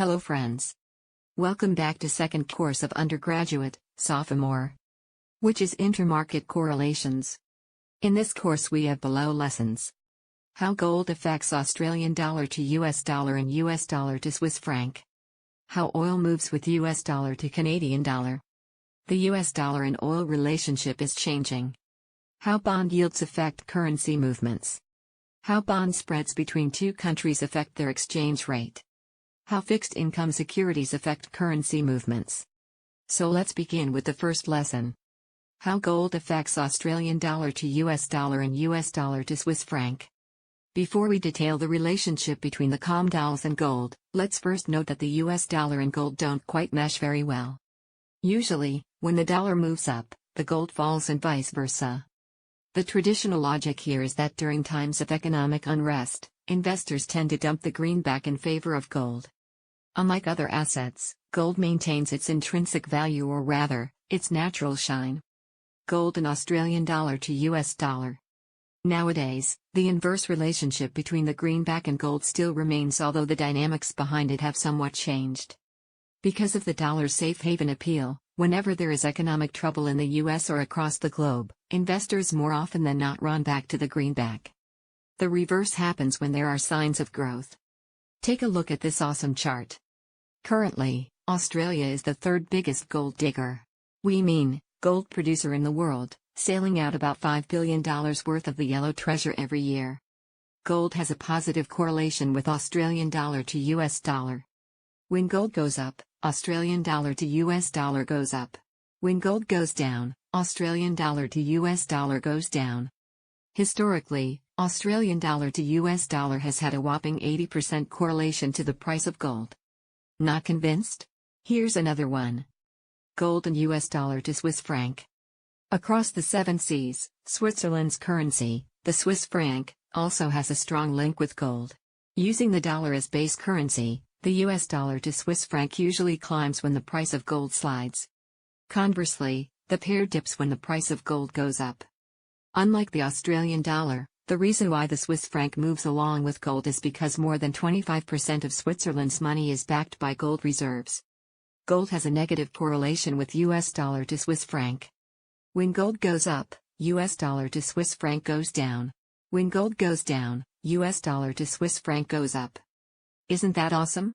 Hello friends. Welcome back to second course of Undergraduate, Sophomore, which is Intermarket Correlations. In this course we have below lessons. How gold affects Australian dollar to US dollar and US dollar to Swiss franc. How oil moves with US dollar to Canadian dollar. The US dollar and oil relationship is changing. How bond yields affect currency movements. How bond spreads between two countries affect their exchange rate. How fixed income securities affect currency movements. So let's begin with the first lesson. How gold affects Australian dollar to US dollar and US dollar to Swiss franc. Before we detail the relationship between the COM and gold, let's first note that the US dollar and gold don't quite mesh very well. Usually, when the dollar moves up, the gold falls and vice versa. The traditional logic here is that during times of economic unrest, investors tend to dump the greenback in favor of gold. Unlike other assets, gold maintains its intrinsic value, or rather, its natural shine. Gold and Australian dollar to US dollar. Nowadays, the inverse relationship between the greenback and gold still remains, although the dynamics behind it have somewhat changed. Because of the dollar's safe haven appeal, whenever there is economic trouble in the US or across the globe, investors more often than not run back to the greenback. The reverse happens when there are signs of growth. Take a look at this awesome chart. Currently, Australia is the third biggest gold digger. We mean, gold producer in the world, sailing out about $5 billion worth of the yellow treasure every year. Gold has a positive correlation with Australian dollar to US dollar. When gold goes up, Australian dollar to US dollar goes up. When gold goes down, Australian dollar to US dollar goes down. Historically, Australian dollar to US dollar has had a whopping 80% correlation to the price of gold. Not convinced? Here's another one. Gold and US dollar to Swiss franc. Across the seven seas, Switzerland's currency, the Swiss franc, also has a strong link with gold. Using the dollar as base currency, the US dollar to Swiss franc usually climbs when the price of gold slides. Conversely, the pair dips when the price of gold goes up. Unlike the Australian dollar, the reason why the Swiss franc moves along with gold is because more than 25% of Switzerland's money is backed by gold reserves. Gold has a negative correlation with US dollar to Swiss franc. When gold goes up, US dollar to Swiss franc goes down. When gold goes down, US dollar to Swiss franc goes up. Isn't that awesome?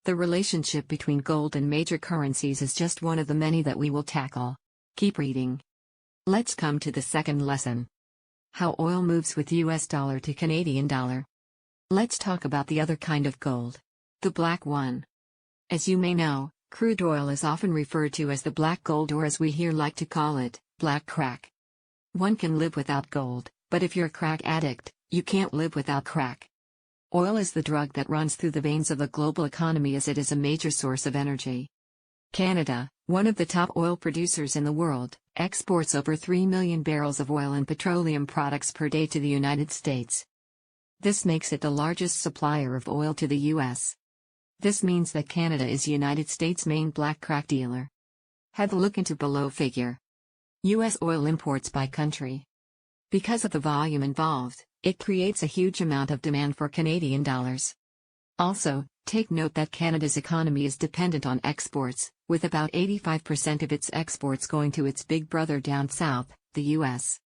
The relationship between gold and major currencies is just one of the many that we will tackle. Keep reading. Let's come to the second lesson. How oil moves with US dollar to Canadian dollar. Let's talk about the other kind of gold. The black one. As you may know, crude oil is often referred to as the black gold, or as we here like to call it, black crack. One can live without gold, but if you're a crack addict, you can't live without crack. Oil is the drug that runs through the veins of the global economy, as it is a major source of energy. Canada, one of the top oil producers in the world, exports over 3 million barrels of oil and petroleum products per day to the United States. This makes it the largest supplier of oil to the U.S. This means that Canada is the United States' main black crack dealer. Have a look into below figure. U.S. oil imports by country. Because of the volume involved, it creates a huge amount of demand for Canadian dollars. Also, take note that Canada's economy is dependent on exports, with about 85% of its exports going to its big brother down south, the US.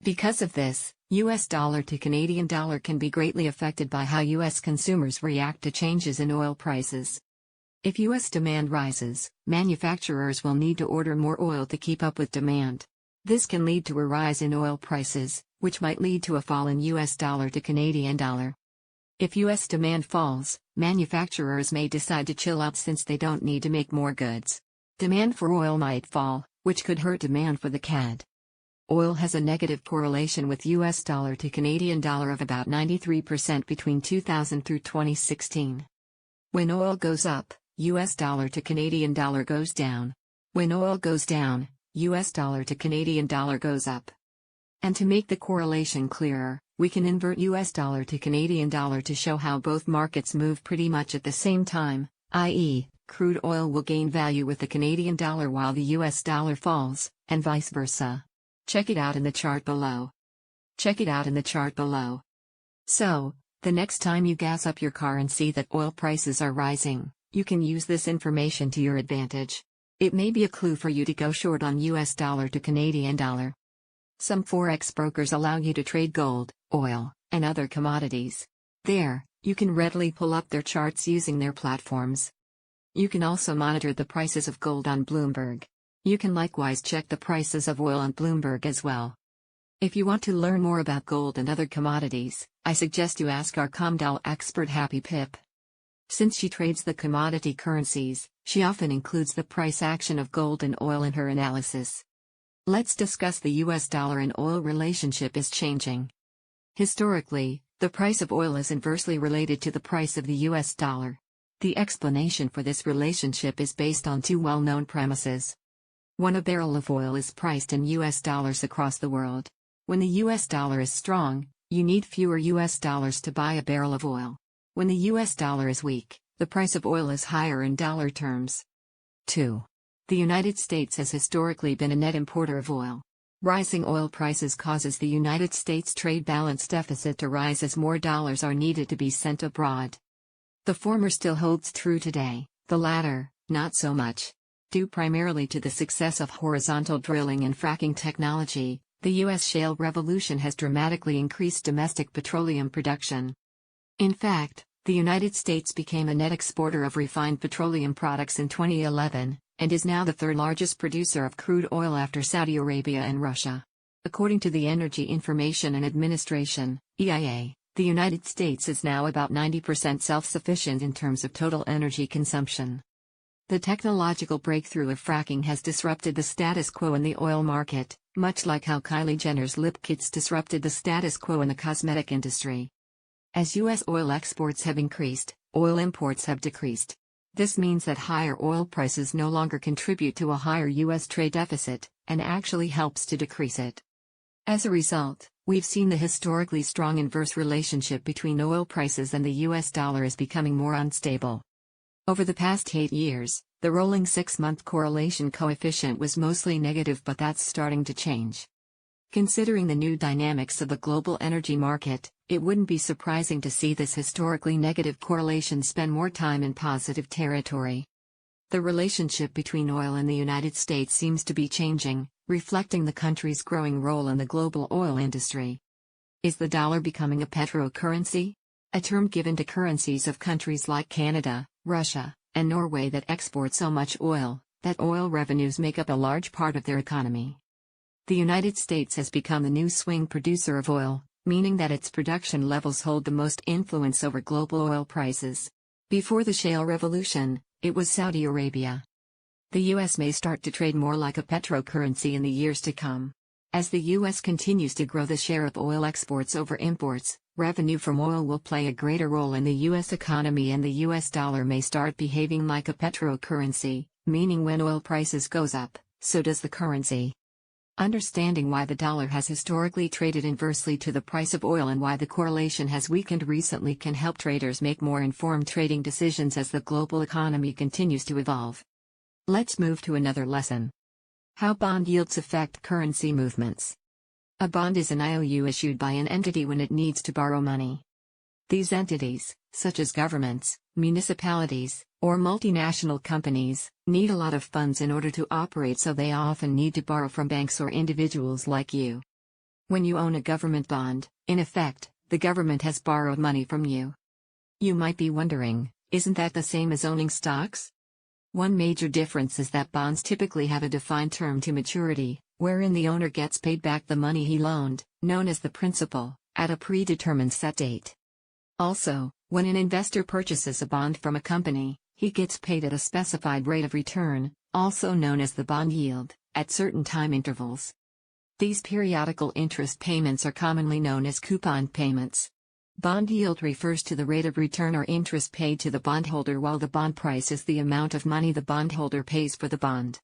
Because of this, US dollar to Canadian dollar can be greatly affected by how US consumers react to changes in oil prices. If US demand rises, manufacturers will need to order more oil to keep up with demand. This can lead to a rise in oil prices, which might lead to a fall in US dollar to Canadian dollar. If US demand falls, manufacturers may decide to chill out since they don't need to make more goods. Demand for oil might fall, which could hurt demand for the CAD. Oil has a negative correlation with US dollar to Canadian dollar of about 93% between 2000 through 2016. When oil goes up, US dollar to Canadian dollar goes down. When oil goes down, US dollar to Canadian dollar goes up. And to make the correlation clearer, we can invert US dollar to Canadian dollar to show how both markets move pretty much at the same time, i.e., crude oil will gain value with the Canadian dollar while the US dollar falls, and vice versa. Check it out in the chart below. So, the next time you gas up your car and see that oil prices are rising, You can use this information to your advantage. It may be a clue for you to go short on US dollar to Canadian dollar. Some forex brokers allow you to trade gold, oil, and other commodities. There, you can readily pull up their charts using their platforms. You can also monitor the prices of gold on Bloomberg. You can likewise check the prices of oil on Bloomberg as well. If you want to learn more about gold and other commodities, I suggest you ask our Comdal expert Happy Pip. Since she trades the commodity currencies, she often includes the price action of gold and oil in her analysis. Let's discuss the US dollar and oil relationship is changing. Historically, the price of oil is inversely related to the price of the US dollar. The explanation for this relationship is based on two well-known premises. One, a barrel of oil is priced in US dollars across the world. When the US dollar is strong, you need fewer US dollars to buy a barrel of oil. When the US dollar is weak, the price of oil is higher in dollar terms. 2. The United States has historically been a net importer of oil. Rising oil prices causes the United States trade balance deficit to rise as more dollars are needed to be sent abroad. The former still holds true today, the latter, not so much. Due primarily to the success of horizontal drilling and fracking technology, the U.S. shale revolution has dramatically increased domestic petroleum production. In fact, the United States became a net exporter of refined petroleum products in 2011, and is now the third largest producer of crude oil after Saudi Arabia and Russia. According to the Energy Information and Administration, EIA, the United States is now about 90% self-sufficient in terms of total energy consumption. The technological breakthrough of fracking has disrupted the status quo in the oil market, much like how Kylie Jenner's lip kits disrupted the status quo in the cosmetic industry. As U.S. oil exports have increased, oil imports have decreased. This means that higher oil prices no longer contribute to a higher U.S. trade deficit, and actually helps to decrease it. As a result, we've seen the historically strong inverse relationship between oil prices and the US dollar is becoming more unstable. Over the past 8 years, the rolling 6-month correlation coefficient was mostly negative, but that's starting to change. Considering the new dynamics of the global energy market, it wouldn't be surprising to see this historically negative correlation spend more time in positive territory. The relationship between oil and the United States seems to be changing, reflecting the country's growing role in the global oil industry. Is the dollar becoming a petrocurrency? A term given to currencies of countries like Canada, Russia, and Norway that export so much oil, that oil revenues make up a large part of their economy. The United States has become the new swing producer of oil, meaning that its production levels hold the most influence over global oil prices. Before the shale revolution, it was Saudi Arabia. The U.S. may start to trade more like a petrocurrency in the years to come. As the U.S. continues to grow the share of oil exports over imports, revenue from oil will play a greater role in the U.S. economy, and the U.S. dollar may start behaving like a petrocurrency, meaning when oil prices goes up, so does the currency. Understanding why the dollar has historically traded inversely to the price of oil and why the correlation has weakened recently can help traders make more informed trading decisions as the global economy continues to evolve. Let's move to another lesson. How bond yields affect currency movements. A bond is an IOU issued by an entity when it needs to borrow money. These entities, such as governments, municipalities, or multinational companies, need a lot of funds in order to operate, so they often need to borrow from banks or individuals like you. When you own a government bond, in effect, the government has borrowed money from you. You might be wondering, isn't that the same as owning stocks? One major difference is that bonds typically have a defined term to maturity, wherein the owner gets paid back the money he loaned, known as the principal, at a predetermined set date. Also, when an investor purchases a bond from a company, he gets paid at a specified rate of return, also known as the bond yield, at certain time intervals. These periodical interest payments are commonly known as coupon payments. Bond yield refers to the rate of return or interest paid to the bondholder, while the bond price is the amount of money the bondholder pays for the bond.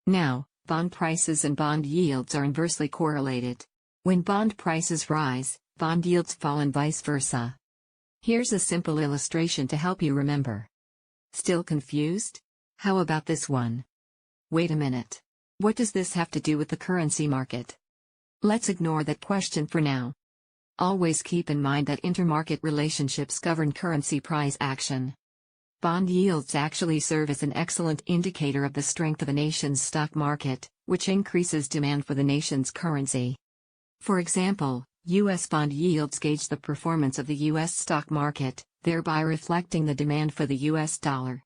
Now, bond prices and bond yields are inversely correlated. When bond prices rise, bond yields fall and vice versa. Here's a simple illustration to help you remember. Still confused? How about this one? Wait a minute. What does this have to do with the currency market? Let's ignore that question for now. Always keep in mind that intermarket relationships govern currency price action. Bond yields actually serve as an excellent indicator of the strength of a nation's stock market, which increases demand for the nation's currency. For example, U.S. bond yields gauge the performance of the U.S. stock market, thereby reflecting the demand for the U.S. dollar.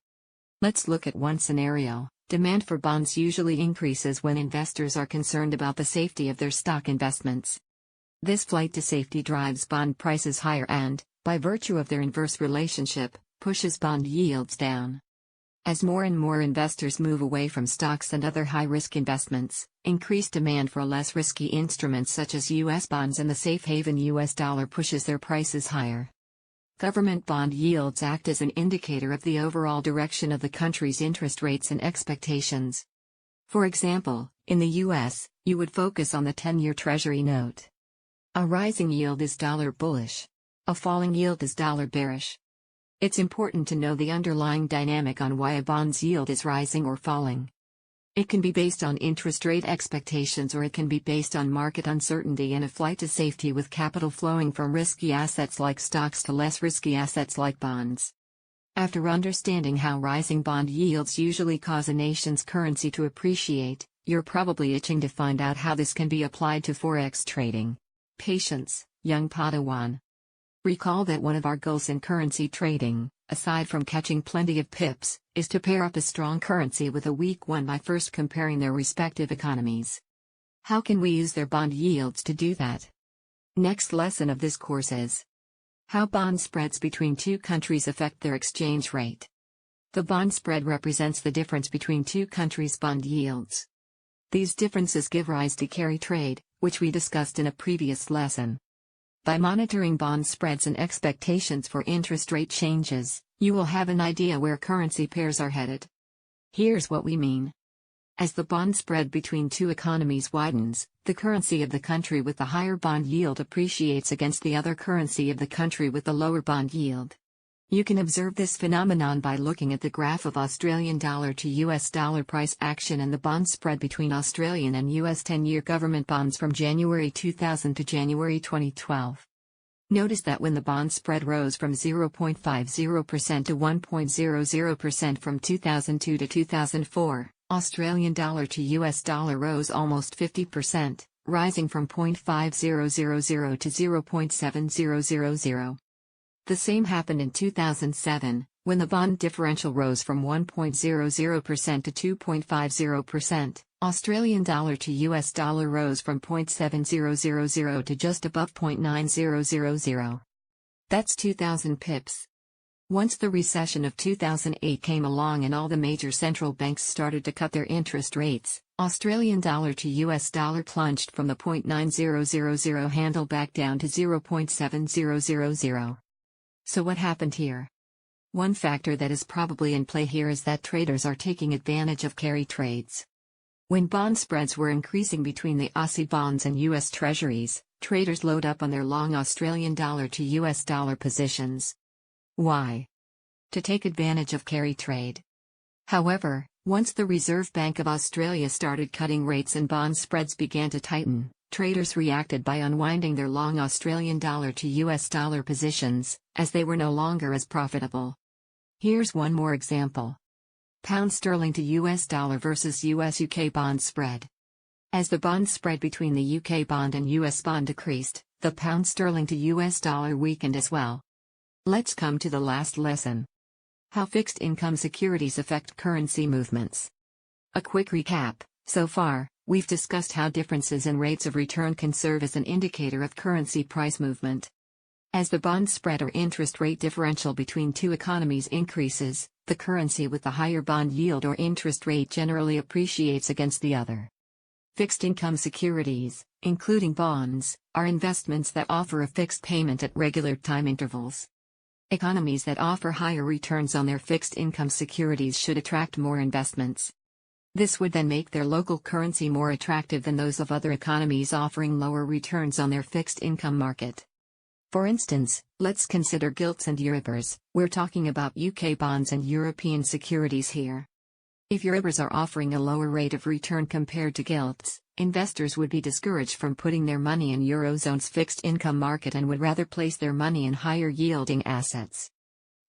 Let's look at one scenario. Demand for bonds usually increases when investors are concerned about the safety of their stock investments. This flight to safety drives bond prices higher and, by virtue of their inverse relationship, pushes bond yields down. As more and more investors move away from stocks and other high-risk investments, increased demand for less risky instruments such as U.S. bonds and the safe haven U.S. dollar pushes their prices higher. Government bond yields act as an indicator of the overall direction of the country's interest rates and expectations. For example, in the U.S., you would focus on the 10-year Treasury note. A rising yield is dollar bullish. A falling yield is dollar bearish. It's important to know the underlying dynamic on why a bond's yield is rising or falling. It can be based on interest rate expectations or it can be based on market uncertainty and a flight to safety with capital flowing from risky assets like stocks to less risky assets like bonds. After understanding how rising bond yields usually cause a nation's currency to appreciate, you're probably itching to find out how this can be applied to Forex trading. Patience, young Padawan. Recall that one of our goals in currency trading, aside from catching plenty of pips, is to pair up a strong currency with a weak one by first comparing their respective economies. How can we use their bond yields to do that? Next lesson of this course is how bond spreads between two countries affect their exchange rate. The bond spread represents the difference between two countries' bond yields. These differences give rise to carry trade, which we discussed in a previous lesson. By monitoring bond spreads and expectations for interest rate changes, you will have an idea where currency pairs are headed. Here's what we mean. As the bond spread between two economies widens, the currency of the country with the higher bond yield appreciates against the other currency of the country with the lower bond yield. You can observe this phenomenon by looking at the graph of Australian dollar to US dollar price action and the bond spread between Australian and US 10-year government bonds from January 2000 to January 2012. Notice that when the bond spread rose from 0.50% to 1.00% from 2002 to 2004, Australian dollar to US dollar rose almost 50%, rising from 0.5000 to 0.7000. The same happened in 2007, when the bond differential rose from 1.00% to 2.50%. Australian dollar to US dollar rose from 0.7000 to just above 0.9000. That's 2,000 pips. Once the recession of 2008 came along and all the major central banks started to cut their interest rates, Australian dollar to US dollar plunged from the 0.9000 handle back down to 0.7000. So what happened here? One factor that is probably in play here is that traders are taking advantage of carry trades. When bond spreads were increasing between the Aussie bonds and US Treasuries, traders load up on their long Australian dollar to US dollar positions. Why? To take advantage of carry trade. However, once the Reserve Bank of Australia started cutting rates and bond spreads began to tighten, traders reacted by unwinding their long Australian dollar to US dollar positions, as they were no longer as profitable. Here's one more example. Pound sterling to US dollar versus US-UK bond spread. As the bond spread between the UK bond and US bond decreased, the pound sterling to US dollar weakened as well. Let's come to the last lesson. How fixed income securities affect currency movements. A quick recap. So far, we've discussed how differences in rates of return can serve as an indicator of currency price movement. As the bond spread or interest rate differential between two economies increases, the currency with the higher bond yield or interest rate generally appreciates against the other. Fixed income securities, including bonds, are investments that offer a fixed payment at regular time intervals. Economies that offer higher returns on their fixed income securities should attract more investments. This would then make their local currency more attractive than those of other economies offering lower returns on their fixed income market. For instance, let's consider gilts and Euribors. We're talking about UK bonds and European securities here. If Euribors are offering a lower rate of return compared to gilts, investors would be discouraged from putting their money in Eurozone's fixed income market and would rather place their money in higher yielding assets.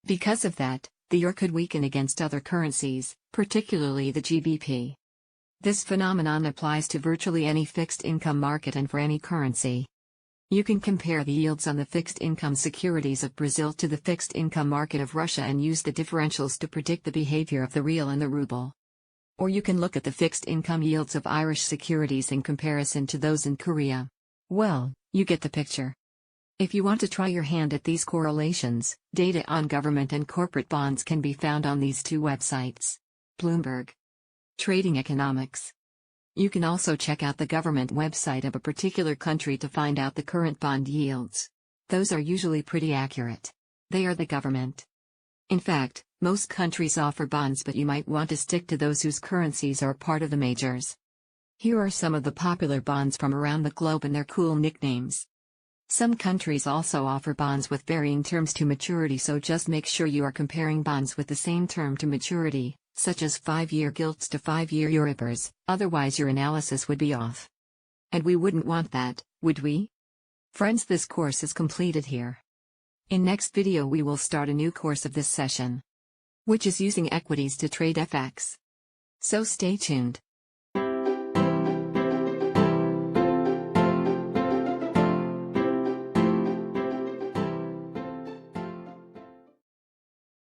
Because of that, the euro could weaken against other currencies, particularly the GBP. This phenomenon applies to virtually any fixed income market and for any currency. You can compare the yields on the fixed income securities of Brazil to the fixed income market of Russia and use the differentials to predict the behavior of the real and the ruble. Or you can look at the fixed income yields of Irish securities in comparison to those in Korea. Well, you get the picture. If you want to try your hand at these correlations, data on government and corporate bonds can be found on these two websites. Bloomberg. Trading Economics. You can also check out the government website of a particular country to find out the current bond yields. Those are usually pretty accurate. They are the government. In fact, most countries offer bonds, but you might want to stick to those whose currencies are part of the majors. Here are some of the popular bonds from around the globe and their cool nicknames. Some countries also offer bonds with varying terms to maturity, so just make sure you are comparing bonds with the same term to maturity, such as 5-year gilts to 5-year Euribors, otherwise your analysis would be off. And we wouldn't want that, would we? Friends, this course is completed here. In next video we will start a new course of this session, which is using equities to trade FX. So stay tuned.